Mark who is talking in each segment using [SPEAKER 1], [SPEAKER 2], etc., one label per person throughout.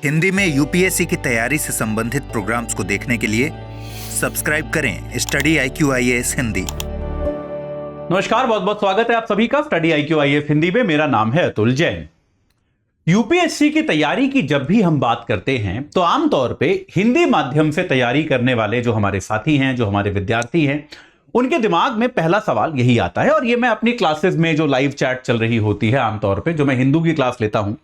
[SPEAKER 1] हिंदी में यूपीएससी की तैयारी से संबंधित प्रोग्राम्स को देखने के लिए सब्सक्राइब करें स्टडी IQ IAS हिंदी।
[SPEAKER 2] नमस्कार, बहुत बहुत स्वागत है आप सभी का स्टडी IQ IAS हिंदी में। मेरा नाम है अतुल जैन। यूपीएससी की तैयारी की जब भी हम बात करते हैं तो आमतौर पे हिंदी माध्यम से तैयारी करने वाले जो हमारे साथी हैं, जो हमारे विद्यार्थी हैं, उनके दिमाग में पहला सवाल यही आता है। और ये मैं अपनी क्लासेस में जो लाइव चैट चल रही होती है, आमतौर पे जो मैं हिंदू की क्लास लेता हूं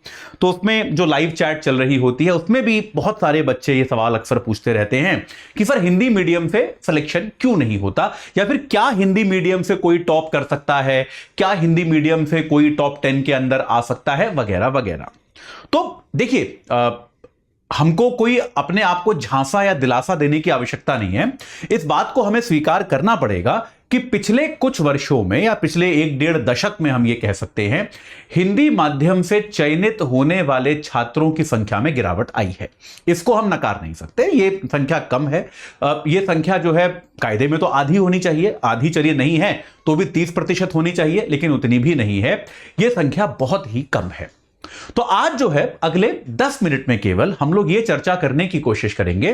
[SPEAKER 2] तो उसमें जो लाइव चैट चल रही होती है उसमें भी बहुत सारे बच्चे ये सवाल अक्सर पूछते रहते हैं कि सर हिंदी मीडियम से सिलेक्शन क्यों नहीं होता, या फिर क्या हिंदी मीडियम से कोई टॉप कर सकता है, क्या हिंदी मीडियम से कोई टॉप 10 के अंदर आ सकता है, वगैरह वगैरह। तो देखिए, हमको कोई अपने आप को झांसा या दिलासा देने की आवश्यकता नहीं है। इस बात को हमें स्वीकार करना पड़ेगा कि पिछले कुछ वर्षों में या पिछले 1-1.5 दशक में हम ये कह सकते हैं हिंदी माध्यम से चयनित होने वाले छात्रों की संख्या में गिरावट आई है। इसको हम नकार नहीं सकते। ये संख्या कम है। ये संख्या जो है कायदे में तो आधी होनी चाहिए, आधी चलिए नहीं है तो भी 30% होनी चाहिए, लेकिन उतनी भी नहीं है। यह संख्या बहुत ही कम है। तो आज जो है अगले 10 मिनट में केवल हम लोग ये चर्चा करने की कोशिश करेंगे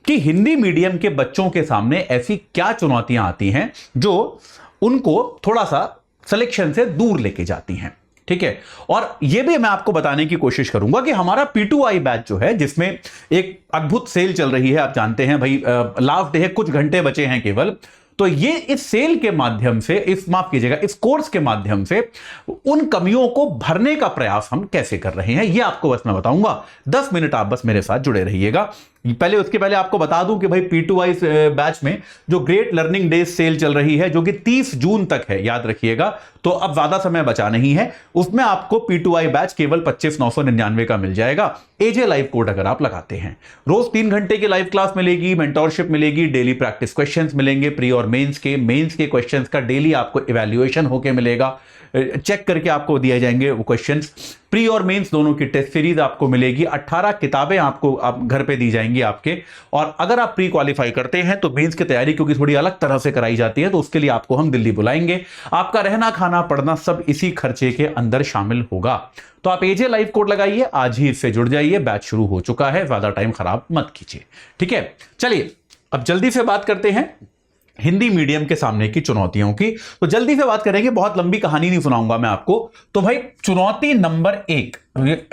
[SPEAKER 2] कि हिंदी मीडियम के बच्चों के सामने ऐसी क्या चुनौतियां आती हैं जो उनको थोड़ा सा सिलेक्शन से दूर लेके जाती हैं। ठीक है, और यह भी मैं आपको बताने की कोशिश करूंगा कि हमारा P2I बैच जो है, जिसमें एक अद्भुत सेल चल रही है, आप जानते हैं भाई, लास्ट डे है, कुछ घंटे बचे हैं केवल। तो ये इस सेल के माध्यम से, इस कोर्स के माध्यम से उन कमियों को भरने का प्रयास हम कैसे कर रहे हैं, ये आपको बस मैं बताऊंगा। 10 मिनट आप बस मेरे साथ जुड़े रहिएगा। उसके पहले आपको बता दूं कि भाई P2I बैच में जो ग्रेट लर्निंग डेज सेल चल रही है, जो कि 30 जून तक है, याद रखिएगा। तो अब ज्यादा समय बचा नहीं है। उसमें आपको P2I बैच केवल 25,999 का मिल जाएगा। AJ लाइव कोड अगर आप लगाते हैं, रोज 3 घंटे की लाइव क्लास मिलेगी, मेंटोरशिप मिलेगी, डेली प्रैक्टिस क्वेश्चंस मिलेंगे, प्री और मेंस के क्वेश्चंस का डेली आपको इवैल्यूएशन होके मिलेगा, चेक करके आपको दिए जाएंगे वो क्वेश्चंस। प्री और मेंस दोनों की टेस्ट सीरीज आपको मिलेगी। 18 किताबें आपको आप घर पे दी जाएंगी आपके। और अगर आप प्री क्वालिफाई करते हैं तो मेंस की तैयारी क्योंकि थोड़ी अलग तरह से कराई जाती है, तो उसके लिए आपको हम दिल्ली बुलाएंगे। आपका रहना, खाना, पढ़ना सब इसी खर्चे के अंदर शामिल होगा। तो आप AJ लाइव कोड लगाइए, आज ही इससे जुड़ जाइए। बैच शुरू हो चुका है, ज्यादा टाइम खराब मत कीजिए। ठीक है, चलिए अब जल्दी से बात करते हैं हिंदी मीडियम के सामने की चुनौतियों की। तो जल्दी से बात करेंगे, बहुत लंबी कहानी नहीं सुनाऊंगा मैं आपको। तो भाई चुनौती नंबर 1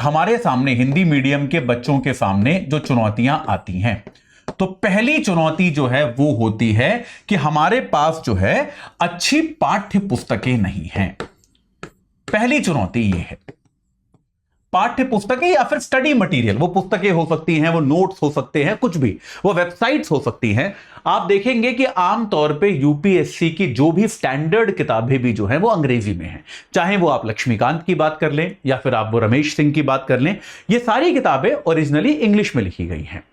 [SPEAKER 2] हमारे सामने, हिंदी मीडियम के बच्चों के सामने जो चुनौतियां आती हैं, तो पहली चुनौती जो है वो होती है कि हमारे पास जो है अच्छी पाठ्य पुस्तकें नहीं हैं। पहली चुनौती ये है, पाठ्य पुस्तकें या फिर स्टडी मटेरियल। वो पुस्तकें हो सकती हैं, वो नोट्स हो सकते हैं, कुछ भी, वो वेबसाइट्स हो सकती हैं। आप देखेंगे कि आमतौर पे यूपीएससी की जो भी स्टैंडर्ड किताबें भी जो हैं वो अंग्रेजी में हैं। चाहे वो आप लक्ष्मीकांत की बात कर लें या फिर आप वो रमेश सिंह की बात कर लें, ये सारी किताबें ओरिजिनली इंग्लिश में लिखी गई हैं।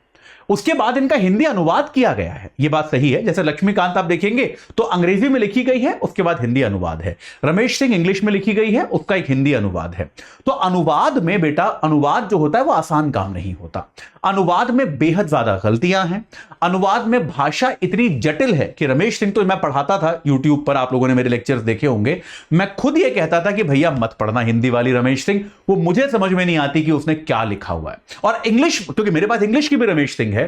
[SPEAKER 2] उसके बाद इनका हिंदी अनुवाद किया गया है, यह बात सही है। जैसे लक्ष्मीकांत आप देखेंगे तो अंग्रेजी में लिखी गई है, उसके बाद हिंदी अनुवाद है। रमेश सिंह इंग्लिश में लिखी गई है, उसका एक हिंदी अनुवाद है। तो अनुवाद में बेटा, अनुवाद जो होता है वो आसान काम नहीं होता। अनुवाद में बेहद ज्यादा गलतियां हैं। अनुवाद में भाषा इतनी जटिल है कि रमेश सिंह, तो मैं पढ़ाता था यूट्यूब पर, आप लोगों ने मेरे लेक्चर्स देखे होंगे, मैं खुद ये कहता था कि भैया मत पढ़ना हिंदी वाली रमेश सिंह, वो मुझे समझ में नहीं आती कि उसने क्या लिखा हुआ है। और इंग्लिश, क्योंकि मेरे पास इंग्लिश की भी रमेश सिंह है,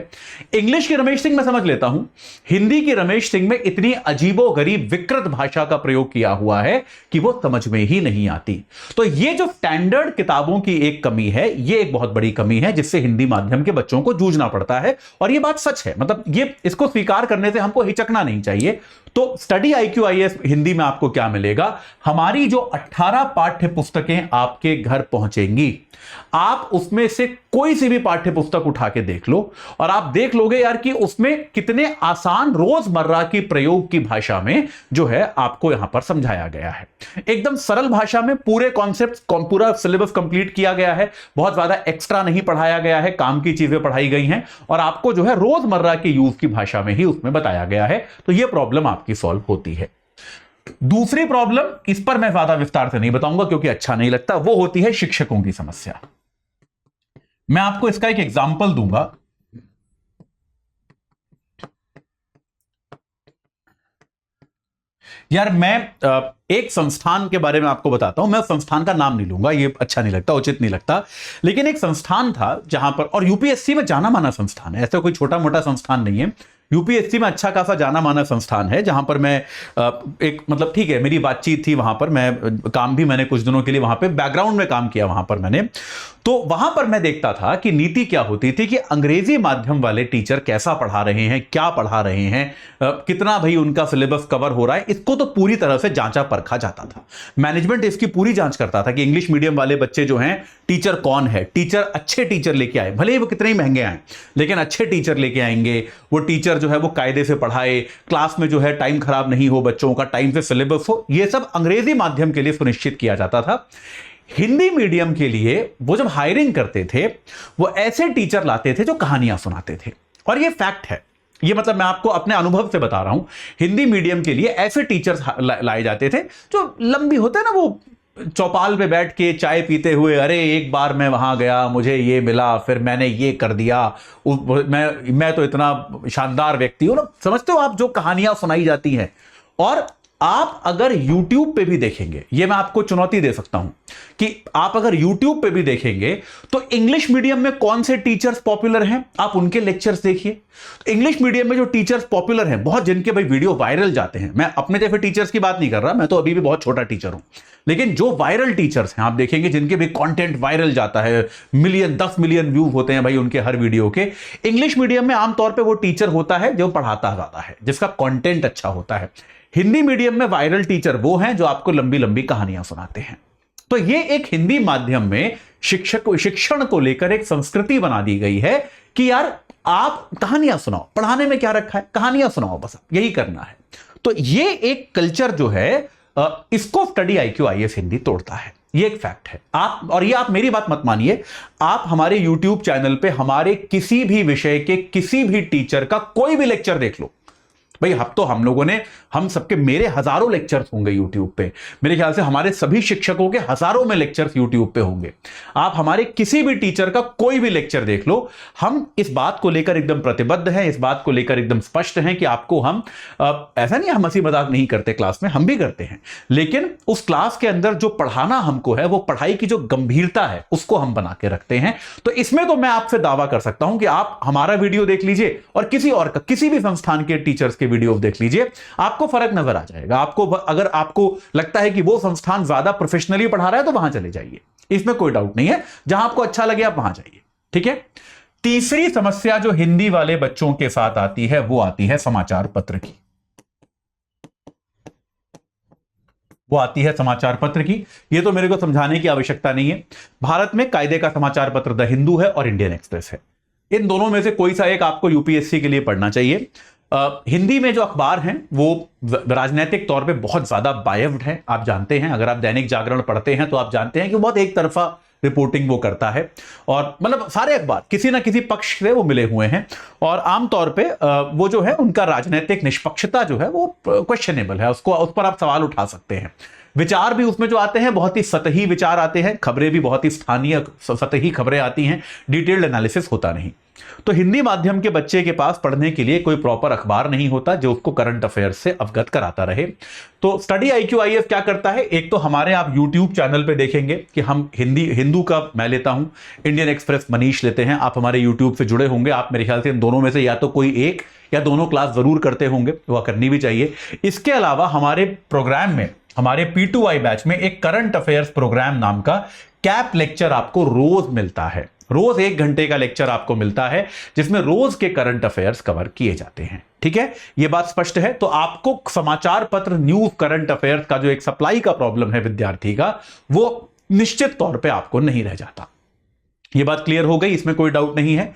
[SPEAKER 2] इंग्लिश की रमेश सिंह मैं समझ लेता हूं, हिंदी की रमेश सिंह में इतनी अजीबोगरीब विकृत भाषा का प्रयोग किया हुआ है कि वो समझ में ही नहीं आती। तो ये जो स्टैंडर्ड किताबों की एक कमी है, ये एक बहुत बड़ी कमी है जिससे हिंदी माध्यम के बच्चों को जूझना पड़ता है। और ये बात सच है, मतलब ये, इसको स्वीकार करने से हमको हिचकना नहीं चाहिए। तो स्टडी IQ IAS हिंदी में आपको क्या मिलेगा, हमारी जो 18 पाठ्य पुस्तकें आपके घर पहुंचेंगी, आप उसमें से कोई सी भी पाठ्य पुस्तक उठा के देख लो और आप देख लोगे यार कि उसमें कितने आसान रोजमर्रा की प्रयोग की भाषा में जो है आपको यहां पर समझाया गया है। एकदम सरल भाषा में पूरे कॉन्सेप्ट, पूरा सिलेबस कंप्लीट किया गया है। बहुत ज्यादा एक्स्ट्रा नहीं पढ़ाया गया है, काम की चीजें पढ़ाई गई हैं और आपको जो है रोजमर्रा के यूज की भाषा में ही उसमें बताया गया है। तो यह प्रॉब्लम आपकी सॉल्व होती है। दूसरी प्रॉब्लम, इस पर मैं ज्यादा विस्तार से नहीं बताऊंगा क्योंकि अच्छा नहीं लगता, वो होती है शिक्षकों की समस्या। मैं आपको इसका एक एग्जांपल दूंगा। यार मैं एक संस्थान के बारे में आपको बताता हूं, मैं संस्थान का नाम नहीं लूंगा, ये अच्छा नहीं लगता, उचित नहीं लगता, लेकिन एक संस्थान था जहां पर, और यूपीएससी में जाना माना संस्थान है, ऐसा कोई छोटा मोटा संस्थान नहीं है, यूपीएससी में अच्छा खासा जाना माना संस्थान है, जहां पर मैं एक मतलब ठीक है मेरी बातचीत थी वहां पर, मैं काम भी मैंने कुछ दिनों के लिए वहां पे बैकग्राउंड में काम किया वहां पर मैंने, तो वहां पर मैं देखता था कि नीति क्या होती थी कि अंग्रेजी माध्यम वाले टीचर कैसा पढ़ा रहे हैं, क्या पढ़ा रहे हैं, कितना भाई उनका सिलेबस कवर हो रहा है, इसको तो पूरी तरह से जांचा परखा जाता था। मैनेजमेंट इसकी पूरी जांच करता था कि इंग्लिश मीडियम वाले बच्चे जो हैं, टीचर कौन है, टीचर अच्छे टीचर लेके आए, भले ही वो कितने ही महंगे आए लेकिन अच्छे टीचर लेके आएंगे, वो टीचर जो है वो कायदे से पढ़ाए, क्लास में जो है टाइम खराब नहीं हो, बच्चों का टाइम से सिलेबस हो, ये सब अंग्रेजी माध्यम के लिए सुनिश्चित किया जाता था। हिंदी मीडियम के लिए वो जब हायरिंग करते थे, वो ऐसे टीचर लाते थे जो कहानियां सुनाते थे, और ये फैक्ट है, ये मतलब मैं आपको अपने अनुभव से बता रहा हूं। हिंदी मीडियम के लिए ऐसे टीचर्स लाए जाते थे जो लंबी होते हैं ना, वो चौपाल पे बैठ के चाय पीते हुए, अरे एक बार मैं वहां गया, मुझे ये मिला, फिर मैंने ये कर दिया, मैं तो इतना शानदार व्यक्ति हूं ना, समझते हो आप, जो कहानियां सुनाई जाती हैं। और आप अगर YouTube पे भी देखेंगे, ये मैं आपको चुनौती दे सकता हूं कि आप अगर YouTube पे भी देखेंगे तो इंग्लिश मीडियम में कौन से टीचर्स पॉपुलर हैं, आप उनके लेक्चर्स देखिए। इंग्लिश मीडियम में जो टीचर्स पॉपुलर हैं, बहुत जिनके भाई वीडियो वायरल जाते हैं, मैं अपने जैसे टीचर्स की बात नहीं कर रहा, मैं तो अभी भी बहुत छोटा टीचर हूं, लेकिन जो वायरल टीचर्स हैं आप देखेंगे जिनके भी कंटेंट वायरल जाता है, मिलियन 10 मिलियन व्यू होते हैं भाई उनके हर वीडियो के, इंग्लिश मीडियम में आमतौर पर वो टीचर होता है जो पढ़ाता ज्यादा है, जिसका कंटेंट अच्छा होता है। हिंदी मीडियम में वायरल टीचर वो हैं जो आपको लंबी लंबी कहानियां सुनाते हैं। तो ये एक हिंदी माध्यम में शिक्षण को लेकर एक संस्कृति बना दी गई है कि यार आप कहानियां सुनाओ, पढ़ाने में क्या रखा है, कहानियां सुनाओ, बस यही करना है। तो ये एक कल्चर जो है, इसको स्टडी IQ IAS हिंदी तोड़ता है, ये एक फैक्ट है। आप, और ये आप मेरी बात मत मानिए, आप हमारे YouTube चैनल पे हमारे किसी भी विषय के किसी भी टीचर का कोई भी लेक्चर देख लो भाई, अब तो हम लोगों ने, हम सबके, मेरे हजारों लेक्चर्स होंगे YouTube पे, मेरे ख्याल से हमारे सभी शिक्षकों के हजारों में लेक्चर्स YouTube पे होंगे। आप हमारे किसी भी टीचर का कोई भी लेक्चर देख लो, हम इस बात को लेकर एकदम प्रतिबद्ध हैं, इस बात को लेकर एकदम स्पष्ट हैं कि आपको हम ऐसा नहीं, हम हंसी मजाक नहीं करते क्लास में, हम भी करते हैं, लेकिन उस क्लास के अंदर जो पढ़ाना हमको है, वो पढ़ाई की जो गंभीरता है उसको हम बना के रखते हैं। तो इसमें तो मैं आपसे दावा कर सकता हूं कि आप हमारा वीडियो देख लीजिए और किसी और का, किसी भी संस्थान के टीचर्स के वीडियो देख लीजिए, आपको फर्क नजर आ जाएगा। आपको, अगर आपको लगता है कि वो संस्थान ज्यादा प्रोफेशनली पढ़ा रहा है तो वहां चले जाइए, इसमें कोई डाउट नहीं है, जहां आपको अच्छा लगे आप वहां जाइए, ठीक है। तीसरी समस्या जो हिंदी वाले बच्चों के साथ आती है, वो आती है समाचार पत्र की, वो आती है समाचार पत्र की। ये तो मेरे को समझाने की आवश्यकता नहीं है, भारत में कायदे का समाचार पत्र द हिंदू है और इंडियन एक्सप्रेस है, इन दोनों में से कोई सा एक आपको यूपीएससी के लिए पढ़ना चाहिए। हिंदी में जो अखबार हैं वो राजनीतिक तौर पे बहुत ज्यादा बायस्ड है, आप जानते हैं, अगर आप दैनिक जागरण पढ़ते हैं तो आप जानते हैं कि बहुत एक तरफा रिपोर्टिंग वो करता है, और मतलब सारे अखबार किसी ना किसी पक्ष से वो मिले हुए हैं, और आमतौर पे वो जो है उनका राजनीतिक निष्पक्षता जो है वो क्वेश्चनेबल है, उसको, उस पर आप सवाल उठा सकते हैं। विचार भी उसमें जो आते हैं बहुत ही सतही विचार आते हैं, खबरें भी बहुत ही स्थानीय सतही खबरें आती हैं, डिटेल्ड एनालिसिस होता नहीं। तो हिंदी माध्यम के बच्चे के पास पढ़ने के लिए कोई प्रॉपर अखबार नहीं होता जो उसको करंट अफेयर्स से अवगत कराता रहे। तो स्टडी IQ IAS क्या करता है, एक तो हमारे आप YouTube चैनल पे देखेंगे कि हम हिंदू का मैं लेता हूं, इंडियन एक्सप्रेस मनीष लेते हैं, आप हमारे YouTube से जुड़े होंगे, आप मेरे ख्याल से इन दोनों में से या तो कोई एक या दोनों क्लास जरूर करते होंगे, वह करनी भी चाहिए। इसके अलावा हमारे प्रोग्राम में, हमारे P2I बैच में एक करंट अफेयर्स प्रोग्राम नाम का कैप लेक्चर आपको रोज मिलता है, रोज 1 घंटे का लेक्चर आपको मिलता है जिसमें रोज के करंट अफेयर्स कवर किए जाते हैं, ठीक है, ये बात स्पष्ट है। तो आपको समाचार पत्र, न्यूज, करंट अफेयर्स का जो एक सप्लाई का प्रॉब्लम है विद्यार्थी का, वो निश्चित तौर पे आपको नहीं रह जाता। ये बात क्लियर हो गई, इसमें कोई डाउट नहीं है।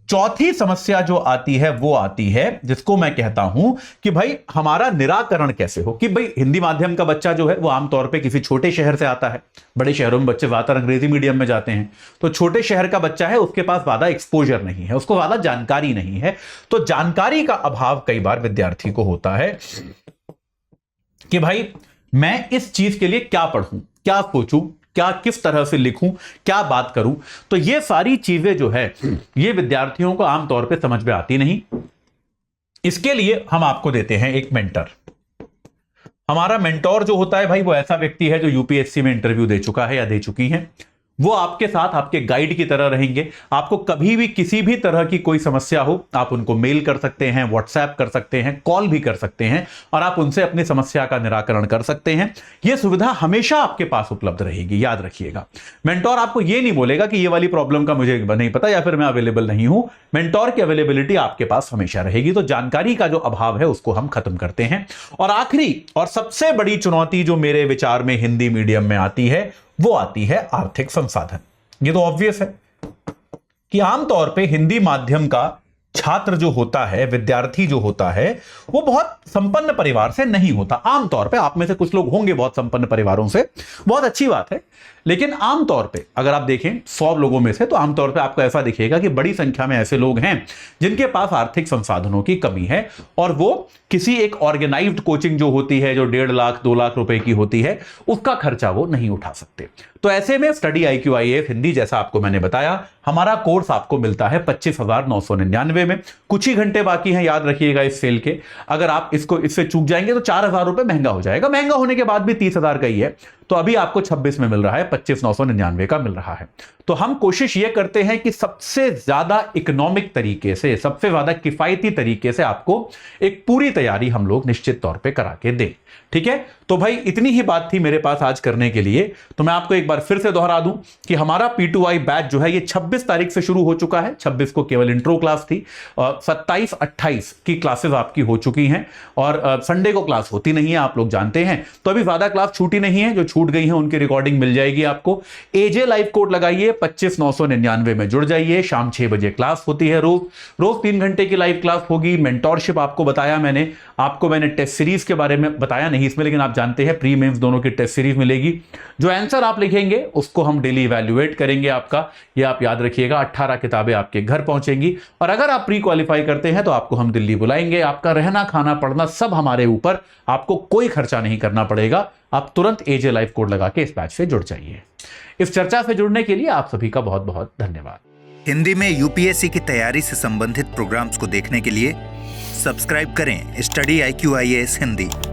[SPEAKER 2] चौथी समस्या जो आती है वो आती है जिसको मैं कहता हूं कि भाई हमारा निराकरण कैसे हो, कि भाई हिंदी माध्यम का बच्चा जो है वो आमतौर पे किसी छोटे शहर से आता है, बड़े शहरों में बच्चे ज्यादातर अंग्रेजी मीडियम में जाते हैं, तो छोटे शहर का बच्चा है, उसके पास ज्यादा एक्सपोजर नहीं है, उसको ज्यादा जानकारी नहीं है। तो जानकारी का अभाव कई बार विद्यार्थी को होता है कि भाई मैं इस चीज के लिए क्या पढ़ूं, क्या सोचूं, क्या, किस तरह से लिखूं, क्या बात करूं। तो ये सारी चीजें जो है ये विद्यार्थियों को आमतौर पे समझ में आती नहीं। इसके लिए हम आपको देते हैं एक मेंटर, हमारा मेंटोर जो होता है भाई, वो ऐसा व्यक्ति है जो यूपीएससी में इंटरव्यू दे चुका है या दे चुकी है। वो आपके साथ आपके गाइड की तरह रहेंगे। आपको कभी भी किसी भी तरह की कोई समस्या हो, आप उनको मेल कर सकते हैं, व्हाट्सएप कर सकते हैं, कॉल भी कर सकते हैं और आप उनसे अपनी समस्या का निराकरण कर सकते हैं। यह सुविधा हमेशा आपके पास उपलब्ध रहेगी, याद रखिएगा। मेंटोर आपको यह नहीं बोलेगा कि ये वाली प्रॉब्लम का मुझे नहीं पता या फिर मैं अवेलेबल नहीं हूं। मेंटोर की अवेलेबिलिटी आपके पास हमेशा रहेगी। तो जानकारी का जो अभाव है उसको हम खत्म करते हैं। और आखिरी और सबसे बड़ी चुनौती जो मेरे विचार में हिंदी मीडियम में आती है, वो आती है आर्थिक संसाधन। ये तो ऑब्वियस है कि आमतौर पे हिंदी माध्यम का छात्र जो होता है, विद्यार्थी जो होता है, वो बहुत संपन्न परिवार से नहीं होता। आमतौर पे आप में से कुछ लोग होंगे बहुत संपन्न परिवारों से, बहुत अच्छी बात है। लेकिन आमतौर पे अगर आप देखें 100 लोगों में से, तो आमतौर पे आपको ऐसा दिखेगा कि बड़ी संख्या में ऐसे लोग हैं जिनके पास आर्थिक संसाधनों की कमी है और वो किसी एक ऑर्गेनाइज्ड कोचिंग जो होती है, जो 1.5 लाख 2 लाख रुपए की होती है, उसका खर्चा वो नहीं उठा सकते। तो ऐसे में स्टडी IQ IAS हिंदी, जैसा आपको मैंने बताया, हमारा कोर्स आपको मिलता है 25,999 में। कुछ ही घंटे बाकी हैं, याद रखिएगा इस सेल के। अगर आप इससे चूक जाएंगे तो 4,000 रुपए महंगा हो जाएगा। महंगा होने के बाद भी 30,000 का ही है, तो अभी आपको 26 में मिल रहा है, 25,999 का मिल रहा है। तो हम कोशिश ये करते हैं कि सबसे ज्यादा इकोनॉमिक तरीके से, सबसे ज्यादा किफायती तरीके से आपको एक पूरी तैयारी हम लोग निश्चित तौर पे करा के दें। ठीक है, तो भाई इतनी ही बात थी मेरे पास आज करने के लिए। तो मैं आपको एक बार फिर से दोहरा दूं कि हमारा P2I बैच जो है ये 26 तारीख से शुरू हो चुका है। 26 को केवल इंट्रो क्लास थी और 27-28 की क्लासेस आपकी हो चुकी हैं और संडे को क्लास होती नहीं है, आप लोग जानते हैं। तो अभी ज्यादा क्लास छूटी नहीं है, जो छूट गई है उनकी रिकॉर्डिंग मिल जाएगी आपको। AJ लाइव कोड लगाइए, 25,999 में जुड़ जाइए। शाम 6 बजे क्लास होती है, रोज 3 घंटे की लाइव क्लास होगी। मेंटोरशिप आपको बताया मैंने टेस्ट सीरीज के बारे में बताया नहीं इसमें, लेकिन आप जानते हैं प्री मेंस दोनों की टेस्ट सीरीज मिलेगी। जो आंसर आप लिखेंगे उसको हम डेली इवैल्यूएट करेंगे आपका, ये आप याद रखिएगा। 18 किताबें आपके घर पहुंचेंगी और अगर आप प्री क्वालिफाई करते हैं तो आपको हम दिल्ली बुलाएंगे। आपका रहना खाना पढ़ना सब हमारे ऊपर, आपको कोई खर्चा नहीं करना पड़ेगा। आप तुरंत AJ लाइव कोड लगा के इस बैच से जुड़ जाइए। इस चर्चा से जुड़ने के लिए आप सभी का बहुत बहुत धन्यवाद।
[SPEAKER 1] हिंदी में यूपीएससी की तैयारी से संबंधित प्रोग्राम्स को देखने के लिए सब्सक्राइब करें स्टडी IQ IAS हिंदी।